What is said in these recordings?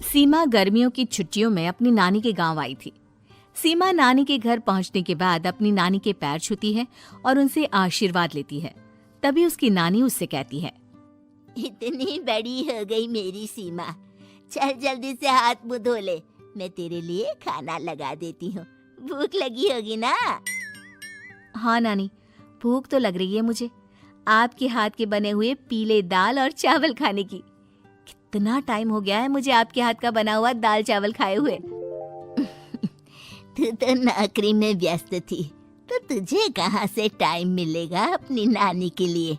सीमा गर्मियों की छुट्टियों में अपनी नानी के गांव आई थी। सीमा नानी के घर पहुंचने के बाद अपनी नानी के पैर छूती है और उनसे आशीर्वाद लेती है। तभी उसकी नानी उससे कहती है, इतनी बड़ी हो गई मेरी सीमा, चल जल्दी से हाथ मुंह धो ले, मैं तेरे लिए खाना लगा देती हूँ। भूख लगी होगी ना? हाँ नानी, भूख तो लग रही है मुझे, आपके हाथ के बने हुए पीले दाल और चावल खाने की। कितना टाइम हो गया है मुझे आपके हाथ का बना हुआ दाल चावल खाए हुए। तू तो नौकरी में व्यस्त थी, तो तुझे कहाँ से टाइम मिलेगा अपनी नानी के लिए?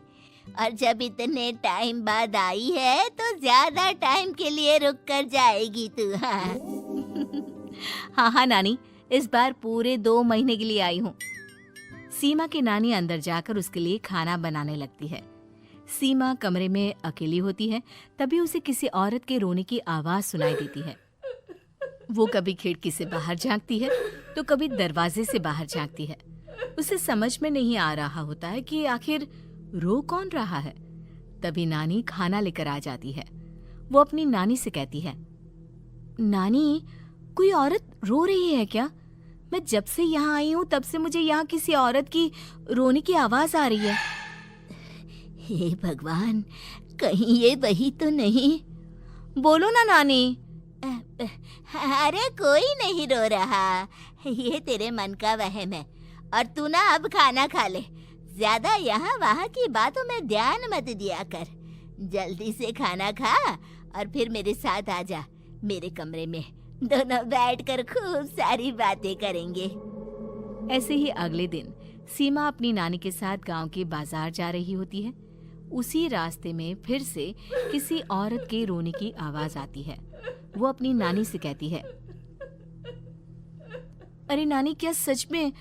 और जब इतने टाइम बाद आई है तो ज्यादा टाइम के लिए रुक कर जाएगी तू। हाँ हाँ हाँ नानी, इस बार पूरे 2 महीने के लिए आई हूँ। सीमा की नानी अंदर जाकर उसके लिए खाना बनाने लगती है। सीमा कमरे में अकेली होती है। तभी उसे किसी औरत के रोने की आवाज सुनाई देती है। वो कभी खिड़की से बाहर झांकती है तो कभी दरवाजे से बाहर झांकती है। उसे समझ में नहीं आ रहा होता है कि आखिर रो कौन रहा है। तभी नानी खाना लेकर आ जाती है। वो अपनी नानी से कहती है, नानी, कोई औरत रो रही है क्या? मैं जब से यहाँ आई हूँ तब से मुझे यहाँ किसी औरत की रोने की आवाज आ रही है। हे भगवान, कहीं ये वही तो नहीं? बोलो ना नानी। अरे कोई नहीं रो रहा, ये तेरे मन का वहम है। और तू ना अब खाना खा ले, ज्यादा यहाँ वहाँ की बातों में ध्यान मत दिया कर। जल्दी से खाना खा और फिर मेरे साथ आ जा मेरे कमरे में, दोनों बैठकर खूब सारी बातें करेंगे। ऐसे ही अगले दिन सीमा अपनी नानी के साथ गांव के बाजार जा रही होती है। उसी रास्ते में फिर से किसी औरत के रोने की आवाज आती है। वो अपनी नानी से कहती है, अरे नानी, क्या सच में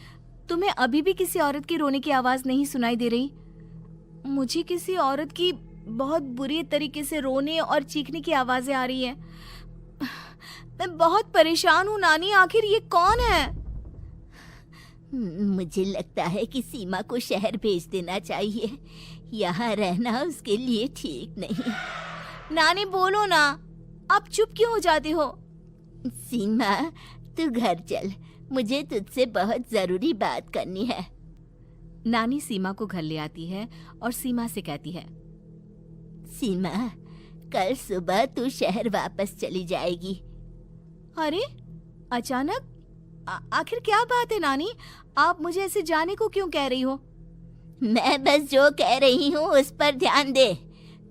तुम्हें अभी भी किसी औरत के रोने की आवाज नहीं सुनाई दे रही? मुझे किसी औरत की बहुत बुरी तरीके से रोने और चीखने की आवाजें आ रही हैं। मैं बहुत परेशान हूँ नानी, आखिर ये कौन है? मुझे लगता है कि सीमा को शहर भेज देना चाहिए, यहाँ रहना उसके लिए ठीक नहीं। नानी बोलो ना, आप चुप क्यों हो जाते हो? सीमा, तू घर चल, मुझे तुझसे बहुत जरूरी बात करनी है। नानी सीमा को घर ले आती है और सीमा से कहती है, सीमा, कल सुबह तू शहर वापस चली जाएगी। अरे अचानक? आखिर क्या बात है नानी? आप मुझे ऐसे जाने को क्यों कह रही हो? मैं बस जो कह रही हूँ उस पर ध्यान दे।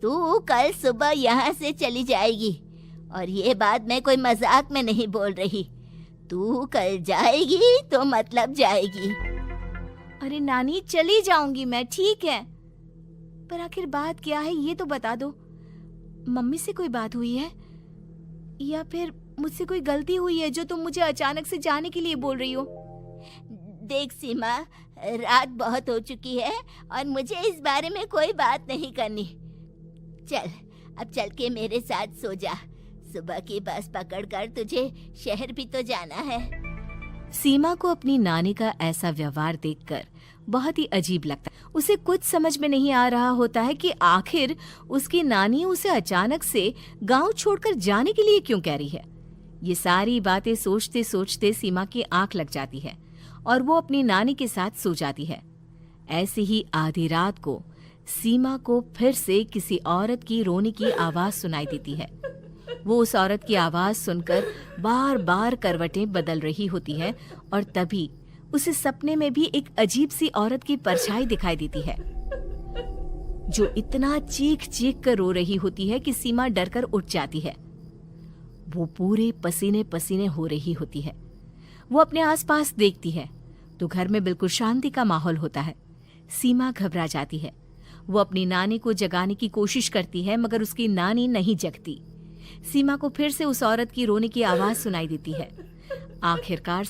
तू कल सुबह यहाँ से चली जाएगी, और ये बात मैं कोई मजाक में नहीं बोल रही। तू कल जाएगी तो मतलब जाएगी। अरे नानी, चली जाऊंगी मैं, ठीक है, पर आखिर बात क्या है ये तो बता दो। मम्मी से कोई बात हुई है या फिर मुझसे कोई गलती हुई है जो तुम मुझे अचानक से जाने के लिए बोल रही हो? देख सीमा, रात बहुत हो चुकी है और मुझे इस बारे में कोई बात नहीं करनी। चल, अब चल के मेरे साथ सो जा। सुबह की बस पकड़कर तुझे शहर भी तो जाना है। सीमा को अपनी नानी का ऐसा व्यवहार देखकर बहुत ही अजीब लगता है। उसे कुछ समझ में नहीं आ रहा होता है कि आखिर उसकी नानी उसे अचानक से गांव छोड़कर जाने के लिए क्यों कह रही है। ये सारी बातें सोचते सोचते सीमा की आंख लग जाती है और वो अपनी नानी के साथ सो जाती है। ऐसे ही आधी रात को सीमा को फिर से किसी औरत की रोने की आवाज सुनाई देती है। वो उस औरत की आवाज सुनकर बार बार करवटें बदल रही होती है और तभी उसे सपने में भी एक अजीब सी औरत की परछाई दिखाई देती है, जो इतना चीख चीख कर रो रही होती है कि सीमा डरकर उठ जाती है। वो पूरे पसीने पसीने हो रही होती है। वो अपने आसपास देखती है तो घर में बिल्कुल शांति का माहौल होता है। सीमा घबरा जाती है। वो अपनी नानी को जगाने की कोशिश करती है मगर उसकी नानी नहीं जगती। सीमा को फिर से उस औरत की रोने की आवाज सुनाई देती है। आखिरकार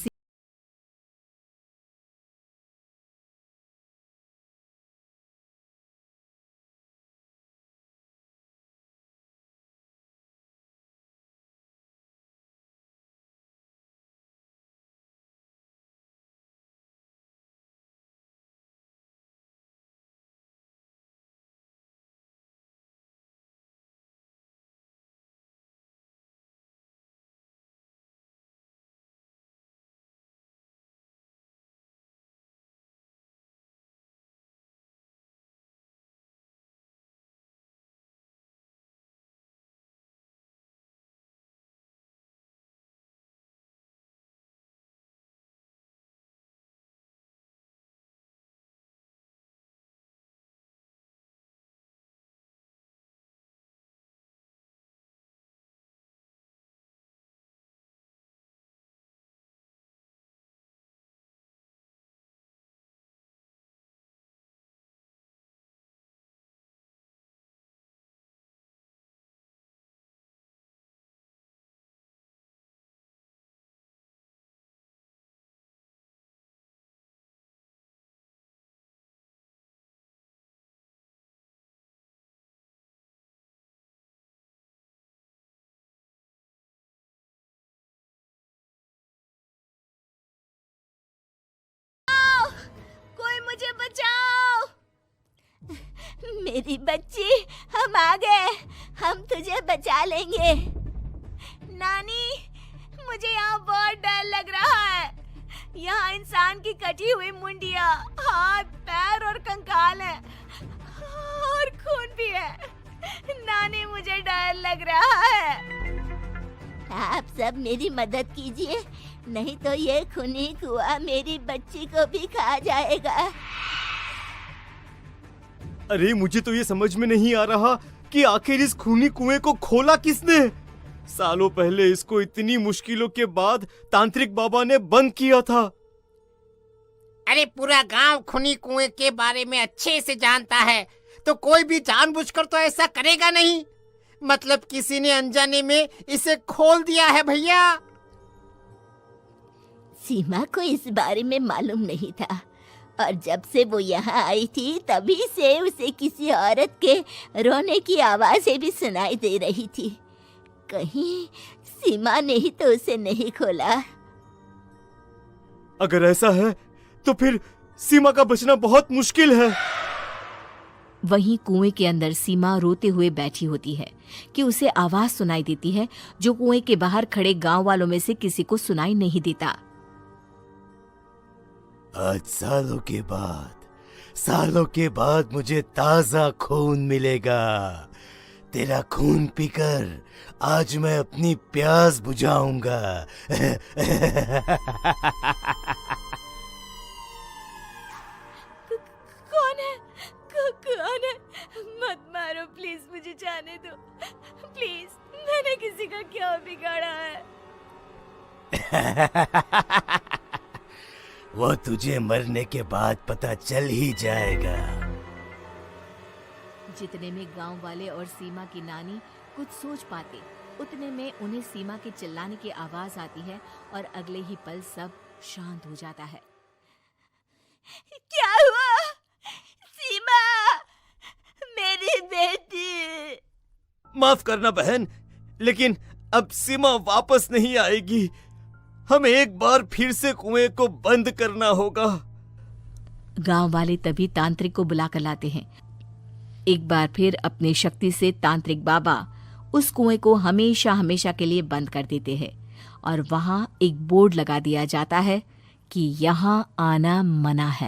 मुझे बचाओ। मेरी बच्ची, हम आ गए, हम तुझे बचा लेंगे। नानी, मुझे यहाँ बहुत डर लग रहा है। यहाँ इंसान की कटी हुई मुंडिया, हाथ, पैर और कंकाल है और खून भी है। नानी, मुझे डर लग रहा है। आप सब मेरी मदद कीजिए, नहीं तो ये खूनी कुआं मेरी बच्ची को भी खा जाएगा। अरे मुझे तो ये समझ में नहीं आ रहा कि आखिर इस खूनी कुएं को खोला किसने। सालों पहले इसको इतनी मुश्किलों के बाद तांत्रिक बाबा ने बंद किया था। अरे पूरा गांव खूनी कुएं के बारे में अच्छे से जानता है, तो कोई भी जानबूझकर तो ऐसा करेगा नहीं। मतलब किसी ने अनजाने में इसे खोल दिया है भैया। सीमा को इस बारे में मालूम नहीं था, और जब से वो यहाँ आई थी तभी से उसे किसी औरत के रोने की आवाजें भी सुनाई दे रही थी। कहीं सीमा ने ही तो उसे नहीं खोला। अगर ऐसा है तो फिर सीमा का बचना बहुत मुश्किल है। वहीं कुएं के अंदर सीमा रोते हुए बैठी होती है कि उसे आवाज सुनाई देती है जो कुएं के बाहर खड़े गांव वालों में से किसी को सुनाई नहीं देता। आज सालों के बाद मुझे ताजा खून मिलेगा। तेरा खून पीकर आज मैं अपनी प्यास बुझाऊंगा। कौन है? कौन है? मत मारो प्लीज, मुझे जाने दो प्लीज। मैंने किसी का क्या बिगाड़ा है? वो तुझे मरने के बाद पता चल ही जाएगा। जितने में गांव वाले और सीमा की नानी कुछ सोच पाते, उतने में उन्हें सीमा के चिल्लाने की आवाज आती है और अगले ही पल सब शांत हो जाता है। क्या हुआ? सीमा, मेरी बेटी। माफ करना बहन, लेकिन अब सीमा वापस नहीं आएगी। हमें एक बार फिर से कुएं को बंद करना होगा। गांव वाले तभी तांत्रिक को बुलाकर लाते हैं। एक बार फिर अपनी शक्ति से तांत्रिक बाबा उस कुएं को हमेशा हमेशा के लिए बंद कर देते हैं और वहां एक बोर्ड लगा दिया जाता है कि यहाँ आना मना है।